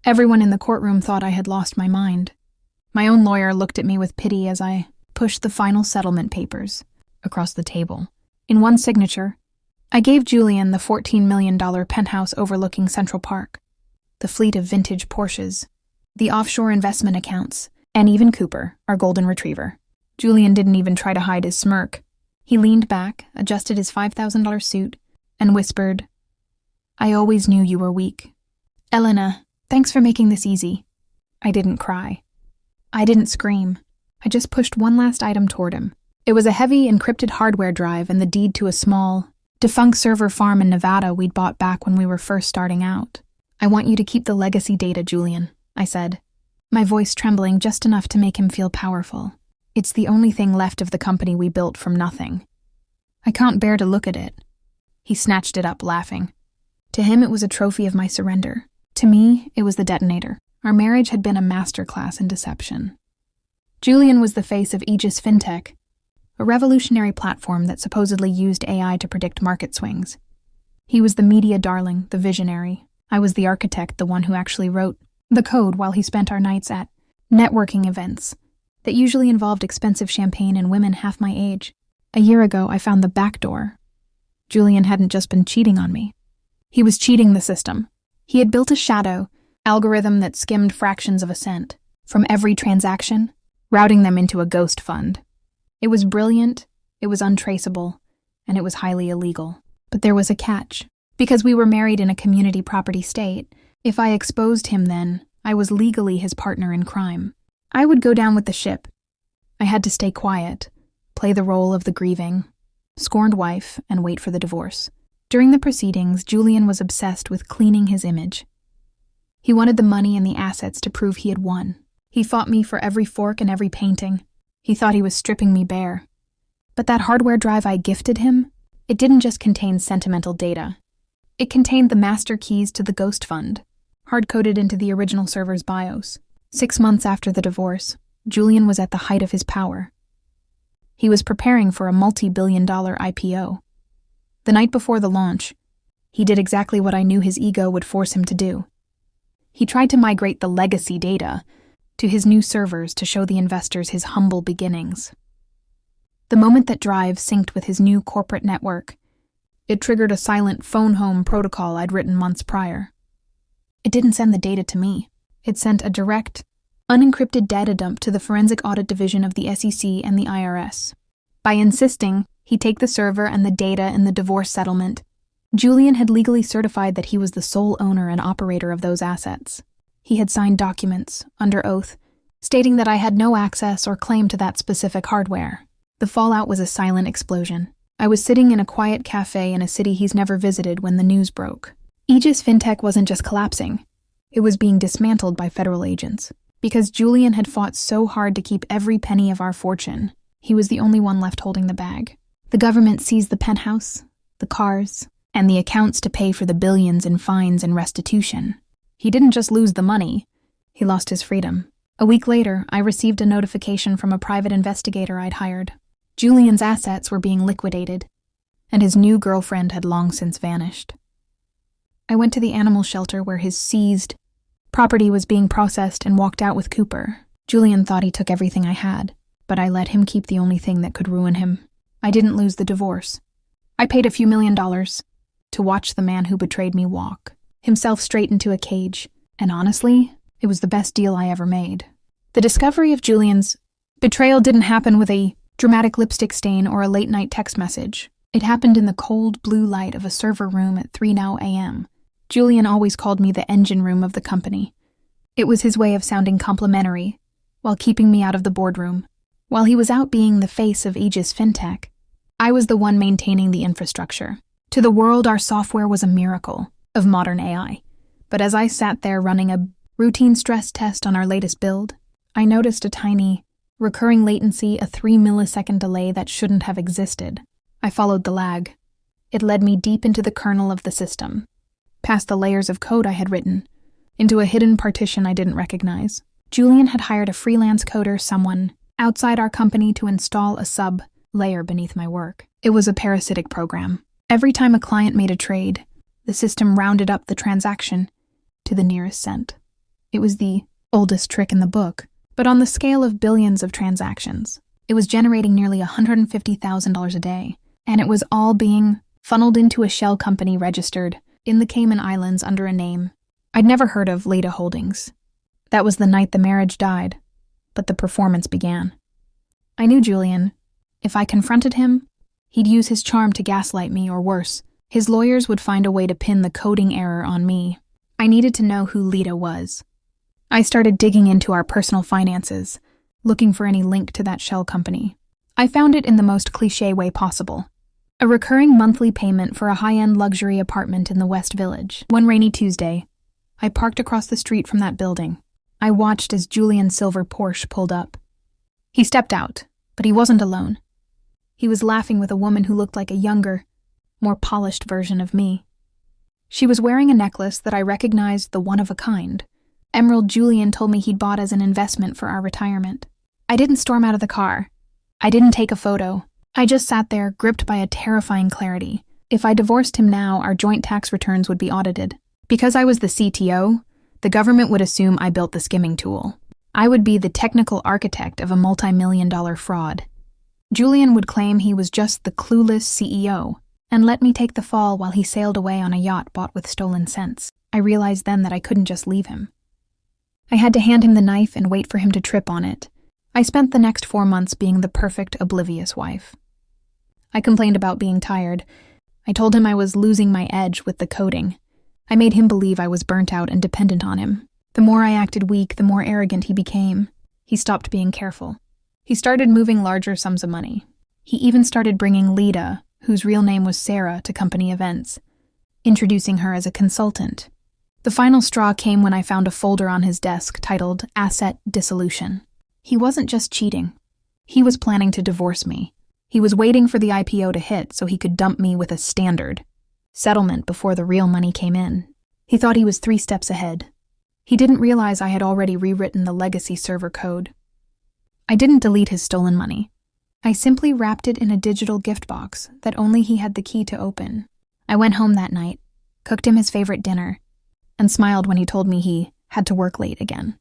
Everyone in the courtroom thought I had lost my mind. My own lawyer looked at me with pity as I pushed the final settlement papers across the table. In one signature, I gave Julian the $14 million penthouse overlooking Central Park, the fleet of vintage Porsches, the offshore investment accounts, and even Cooper, our golden retriever. Julian didn't even try to hide his smirk. He leaned back, adjusted his $5,000 suit, and whispered, "I always knew you were weak. Elena, thanks for making this easy." I didn't cry. I didn't scream. I just pushed one last item toward him. It was a heavy, encrypted hardware drive and the deed to a small, defunct server farm in Nevada we'd bought back when we were first starting out. "I want you to keep the legacy data, Julian," I said, my voice trembling just enough to make him feel powerful. "It's the only thing left of the company we built from nothing. I can't bear to look at it." He snatched it up, laughing. To him, it was a trophy of my surrender. To me, it was the detonator. Our marriage had been a masterclass in deception. Julian was the face of Aegis FinTech, a revolutionary platform that supposedly used AI to predict market swings. He was the media darling, the visionary. I was the architect, the one who actually wrote the code while he spent our nights at networking events that usually involved expensive champagne and women half my age. A year ago, I found the back door. Julian hadn't just been cheating on me. He was cheating the system. He had built a shadow algorithm that skimmed fractions of a cent from every transaction, routing them into a ghost fund. It was brilliant, it was untraceable, and it was highly illegal. But there was a catch. Because we were married in a community property state, if I exposed him then, I was legally his partner in crime. I would go down with the ship. I had to stay quiet, play the role of the grieving, scorned wife, and wait for the divorce. During the proceedings, Julian was obsessed with cleaning his image. He wanted the money and the assets to prove he had won. He fought me for every fork and every painting. He thought he was stripping me bare. But that hardware drive I gifted him, it didn't just contain sentimental data. It contained the master keys to the ghost fund, hard-coded into the original server's BIOS. 6 months after the divorce, Julian was at the height of his power. He was preparing for a multi-billion-dollar IPO. The night before the launch, he did exactly what I knew his ego would force him to do. He tried to migrate the legacy data to his new servers to show the investors his humble beginnings. The moment that drive synced with his new corporate network, it triggered a silent phone-home protocol I'd written months prior. It didn't send the data to me. It sent a direct, unencrypted data dump to the Forensic Audit Division of the SEC and the IRS. By insisting he take the server and the data in the divorce settlement, Julian had legally certified that he was the sole owner and operator of those assets. He had signed documents, under oath, stating that I had no access or claim to that specific hardware. The fallout was a silent explosion. I was sitting in a quiet cafe in a city he's never visited when the news broke. Aegis FinTech wasn't just collapsing. It was being dismantled by federal agents. Because Julian had fought so hard to keep every penny of our fortune, he was the only one left holding the bag. The government seized the penthouse, the cars, and the accounts to pay for the billions in fines and restitution. He didn't just lose the money, he lost his freedom. A week later, I received a notification from a private investigator I'd hired. Julian's assets were being liquidated, and his new girlfriend had long since vanished. I went to the animal shelter where his seized property was being processed and walked out with Cooper. Julian thought he took everything I had, but I let him keep the only thing that could ruin him. I didn't lose the divorce. I paid a few $1,000,000 to watch the man who betrayed me walk himself straight into a cage, and honestly, it was the best deal I ever made. The discovery of Julian's betrayal didn't happen with a dramatic lipstick stain or a late-night text message. It happened in the cold blue light of a server room at 3 a.m. Julian always called me the engine room of the company. It was his way of sounding complimentary, while keeping me out of the boardroom. While he was out being the face of Aegis FinTech, I was the one maintaining the infrastructure. To the world, our software was a miracle of modern AI. But as I sat there running a routine stress test on our latest build, I noticed a tiny, recurring latency, a 3-millisecond delay that shouldn't have existed. I followed the lag. It led me deep into the kernel of the system, past the layers of code I had written, into a hidden partition I didn't recognize. Julian had hired a freelance coder, someone outside our company, to install a sub-layer beneath my work. It was a parasitic program. Every time a client made a trade, the system rounded up the transaction to the nearest cent. It was the oldest trick in the book, but on the scale of billions of transactions. It was generating nearly $150,000 a day, and it was all being funneled into a shell company registered in the Cayman Islands under a name. I'd never heard of Leda Holdings. That was the night the marriage died, but the performance began. I knew Julian. If I confronted him, he'd use his charm to gaslight me, or worse, his lawyers would find a way to pin the coding error on me. I needed to know who Leda was. I started digging into our personal finances, looking for any link to that shell company. I found it in the most cliché way possible. A recurring monthly payment for a high-end luxury apartment in the West Village. One rainy Tuesday, I parked across the street from that building. I watched as Julian's silver Porsche pulled up. He stepped out, but he wasn't alone. He was laughing with a woman who looked like a younger, more polished version of me. She was wearing a necklace that I recognized, the one-of-a-kind emerald Julian told me he'd bought as an investment for our retirement. I didn't storm out of the car. I didn't take a photo. I just sat there, gripped by a terrifying clarity. If I divorced him now, our joint tax returns would be audited. Because I was the CTO, the government would assume I built the skimming tool. I would be the technical architect of a multi-million-dollar fraud. Julian would claim he was just the clueless CEO and let me take the fall while he sailed away on a yacht bought with stolen cents. I realized then that I couldn't just leave him. I had to hand him the knife and wait for him to trip on it. I spent the next 4 months being the perfect, oblivious wife. I complained about being tired. I told him I was losing my edge with the coding. I made him believe I was burnt out and dependent on him. The more I acted weak, the more arrogant he became. He stopped being careful. He started moving larger sums of money. He even started bringing Leda, whose real name was Sarah, to company events, introducing her as a consultant. The final straw came when I found a folder on his desk titled Asset Dissolution. He wasn't just cheating. He was planning to divorce me. He was waiting for the IPO to hit so he could dump me with a standard settlement before the real money came in. He thought he was 3 steps ahead. He didn't realize I had already rewritten the legacy server code. I didn't delete his stolen money. I simply wrapped it in a digital gift box that only he had the key to open. I went home that night, cooked him his favorite dinner, and smiled when he told me he had to work late again.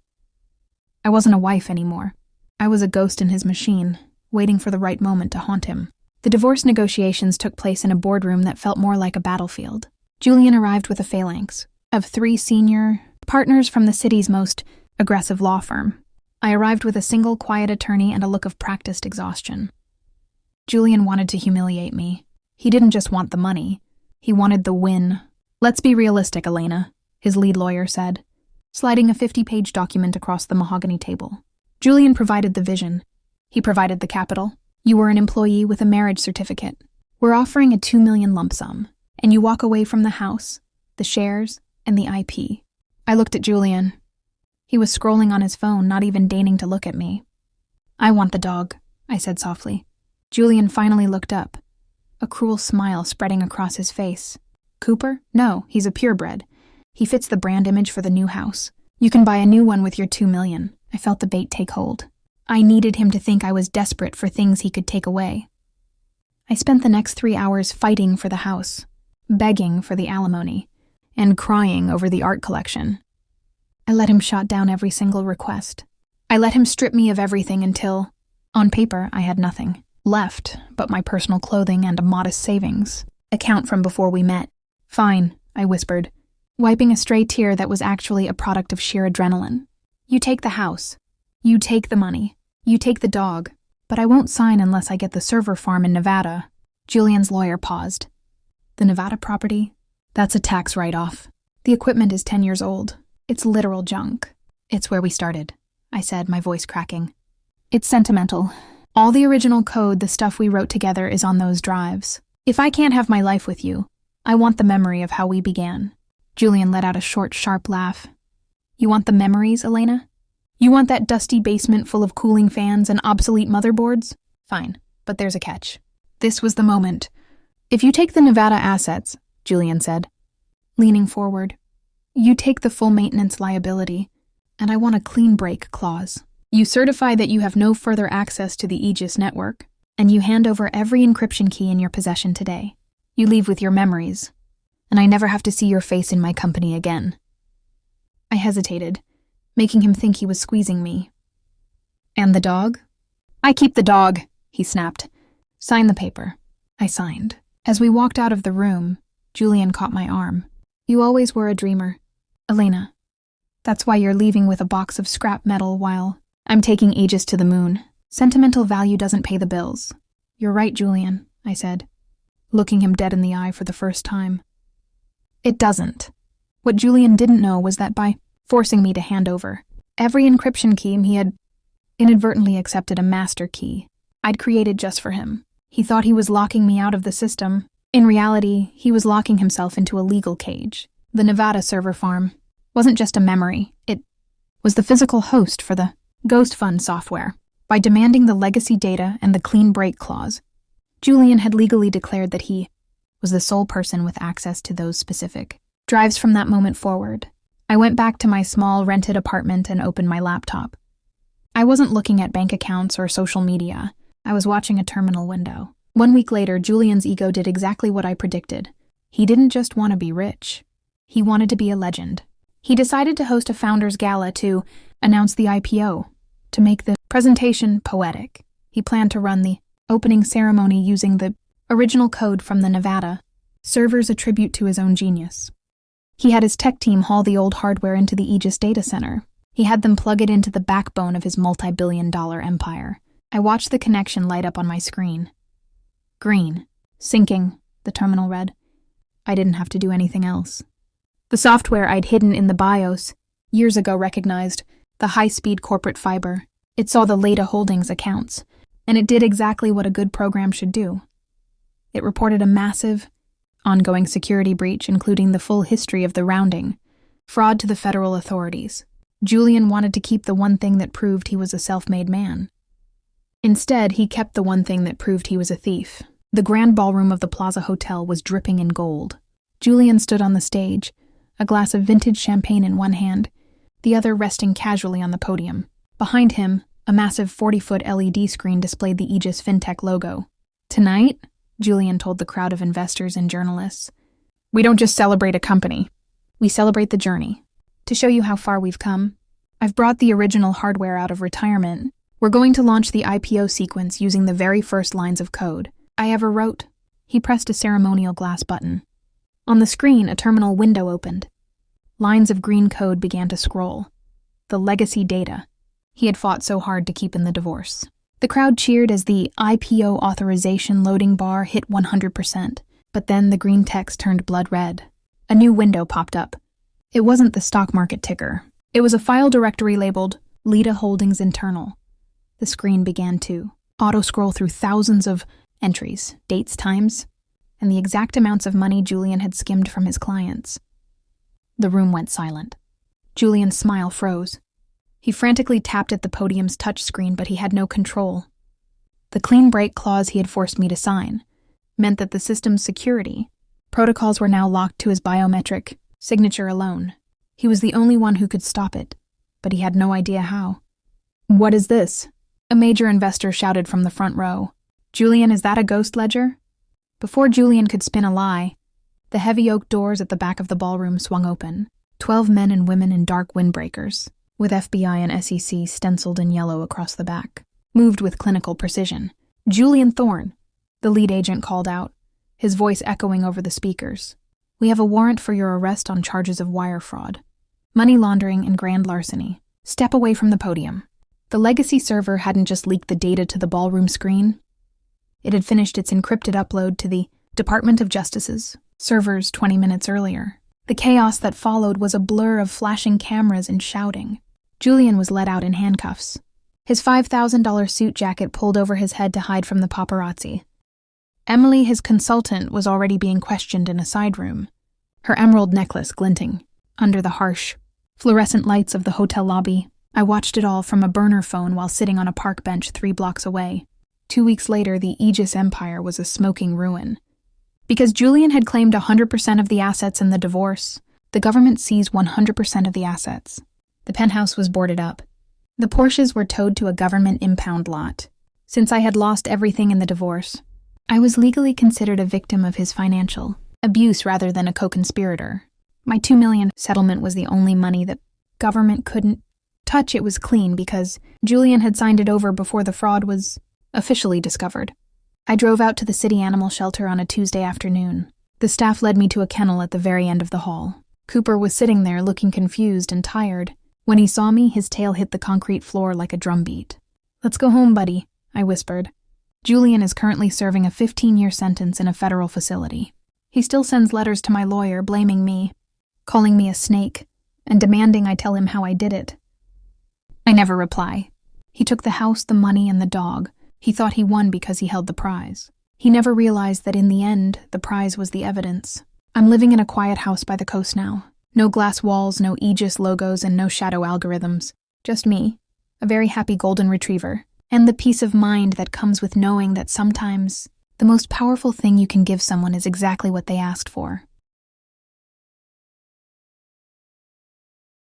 I wasn't a wife anymore. I was a ghost in his machine, waiting for the right moment to haunt him. The divorce negotiations took place in a boardroom that felt more like a battlefield. Julian arrived with a phalanx of 3 senior partners from the city's most aggressive law firm. I arrived with a single quiet attorney and a look of practiced exhaustion. Julian wanted to humiliate me. He didn't just want the money. He wanted the win. "Let's be realistic, Elena," his lead lawyer said, sliding a 50-page document across the mahogany table. Julian provided the vision. He provided the capital. You were an employee with a marriage certificate. We're offering a $2 million lump sum, and you walk away from the house, the shares, and the IP. I looked at Julian. He was scrolling on his phone, not even deigning to look at me. "I want the dog," I said softly. Julian finally looked up, a cruel smile spreading across his face. "Cooper? No, he's a purebred. He fits the brand image for the new house. You can buy a new one with your $2 million. I felt the bait take hold. I needed him to think I was desperate for things he could take away. I spent the next 3 hours fighting for the house, begging for the alimony, and crying over the art collection. I let him shot down every single request. I let him strip me of everything until, on paper, I had nothing left but my personal clothing and a modest savings account from before we met. "Fine," I whispered, wiping a stray tear that was actually a product of sheer adrenaline. "You take the house. You take the money. You take the dog. But I won't sign unless I get the server farm in Nevada." Julian's lawyer paused. "The Nevada property? That's a tax write-off. The equipment is 10 years old. It's literal junk." "It's where we started," I said, my voice cracking. "It's sentimental. All the original code, the stuff we wrote together, is on those drives. If I can't have my life with you, I want the memory of how we began." Julian let out a short, sharp laugh. "You want the memories, Elena? You want that dusty basement full of cooling fans and obsolete motherboards? Fine, but there's a catch." This was the moment. "If you take the Nevada assets," Julian said, leaning forward, "you take the full maintenance liability, and I want a clean break clause. You certify that you have no further access to the Aegis network, and you hand over every encryption key in your possession today. You leave with your memories, and I never have to see your face in my company again." I hesitated. making him think he was squeezing me. "And the dog?" "I keep the dog," he snapped. "Sign the paper." I signed. As we walked out of the room, Julian caught my arm. "You always were a dreamer, Elena. That's why you're leaving with a box of scrap metal while I'm taking Aegis to the moon. Sentimental value doesn't pay the bills." "You're right, Julian," I said, looking him dead in the eye for the first time. "It doesn't." What Julian didn't know was that by forcing me to hand over every encryption key, he had inadvertently accepted a master key I'd created just for him. He thought he was locking me out of the system. In reality, he was locking himself into a legal cage. The Nevada server farm wasn't just a memory, it was the physical host for the Ghost Fund software. By demanding the legacy data and the clean break clause, Julian had legally declared that he was the sole person with access to those specific drives. From that moment forward, I went back to my small rented apartment and opened my laptop. I wasn't looking at bank accounts or social media. I was watching a terminal window. 1 week later, Julian's ego did exactly what I predicted. He didn't just want to be rich. He wanted to be a legend. He decided to host a founders gala to announce the IPO, to make the presentation poetic. He planned to run the opening ceremony using the original code from the Nevada servers, a tribute to his own genius. He had his tech team haul the old hardware into the Aegis data center. He had them plug it into the backbone of his multi-billion-dollar empire. I watched the connection light up on my screen. "Green. Syncing," the terminal read. I didn't have to do anything else. The software I'd hidden in the BIOS years ago recognized the high-speed corporate fiber. It saw the Leda Holdings accounts, and it did exactly what a good program should do. It reported a massive, ongoing security breach, including the full history of the rounding, fraud to the federal authorities. Julian wanted to keep the one thing that proved he was a self-made man. Instead, he kept the one thing that proved he was a thief. The grand ballroom of the Plaza Hotel was dripping in gold. Julian stood on the stage, a glass of vintage champagne in one hand, the other resting casually on the podium. Behind him, a massive 40-foot LED screen displayed the Aegis FinTech logo. "Tonight," Julian told the crowd of investors and journalists, "we don't just celebrate a company. We celebrate the journey. To show you how far we've come, I've brought the original hardware out of retirement. We're going to launch the IPO sequence using the very first lines of code I ever wrote." He pressed a ceremonial glass button. On the screen, a terminal window opened. Lines of green code began to scroll. The legacy data he had fought so hard to keep in the divorce. The crowd cheered as the IPO authorization loading bar hit 100%, but then the green text turned blood red. A new window popped up. It wasn't the stock market ticker. It was a file directory labeled Leda Holdings Internal. The screen began to auto-scroll through thousands of entries, dates, times, and the exact amounts of money Julian had skimmed from his clients. The room went silent. Julian's smile froze. He frantically tapped at the podium's touchscreen, but he had no control. The clean break clause he had forced me to sign meant that the system's security protocols were now locked to his biometric signature alone. He was the only one who could stop it, but he had no idea how. "What is this?" A major investor shouted from the front row. "Julian, is that a ghost ledger?" Before Julian could spin a lie, the heavy oak doors at the back of the ballroom swung open. 12 men and women in dark windbreakers, with FBI and SEC stenciled in yellow across the back, moved with clinical precision. "Julian Thorne," the lead agent called out, his voice echoing over the speakers. "We have a warrant for your arrest on charges of wire fraud, money laundering, and grand larceny. Step away from the podium." The legacy server hadn't just leaked the data to the ballroom screen. It had finished its encrypted upload to the Department of Justice's servers 20 minutes earlier. The chaos that followed was a blur of flashing cameras and shouting. Julian was let out in handcuffs, his $5,000 suit jacket pulled over his head to hide from the paparazzi. Emily, his consultant, was already being questioned in a side room, her emerald necklace glinting under the harsh, fluorescent lights of the hotel lobby. I watched it all from a burner phone while sitting on a park bench 3 blocks away. 2 weeks later, the Aegis empire was a smoking ruin. Because Julian had claimed 100% of the assets in the divorce, the government seized 100% of the assets. The penthouse was boarded up. The Porsches were towed to a government impound lot. Since I had lost everything in the divorce, I was legally considered a victim of his financial abuse rather than a co-conspirator. My $2 million settlement was the only money that government couldn't touch, it was clean because Julian had signed it over before the fraud was officially discovered. I drove out to the city animal shelter on a Tuesday afternoon. The staff led me to a kennel at the very end of the hall. Cooper was sitting there looking confused and tired. When he saw me, his tail hit the concrete floor like a drumbeat. "Let's go home, buddy," I whispered. Julian is currently serving a 15-year sentence in a federal facility. He still sends letters to my lawyer blaming me, calling me a snake, and demanding I tell him how I did it. I never reply. He took the house, the money, and the dog. He thought he won because he held the prize. He never realized that in the end, the prize was the evidence. I'm living in a quiet house by the coast now. No glass walls, no Aegis logos, and no shadow algorithms. Just me, a very happy golden retriever, and the peace of mind that comes with knowing that sometimes the most powerful thing you can give someone is exactly what they asked for.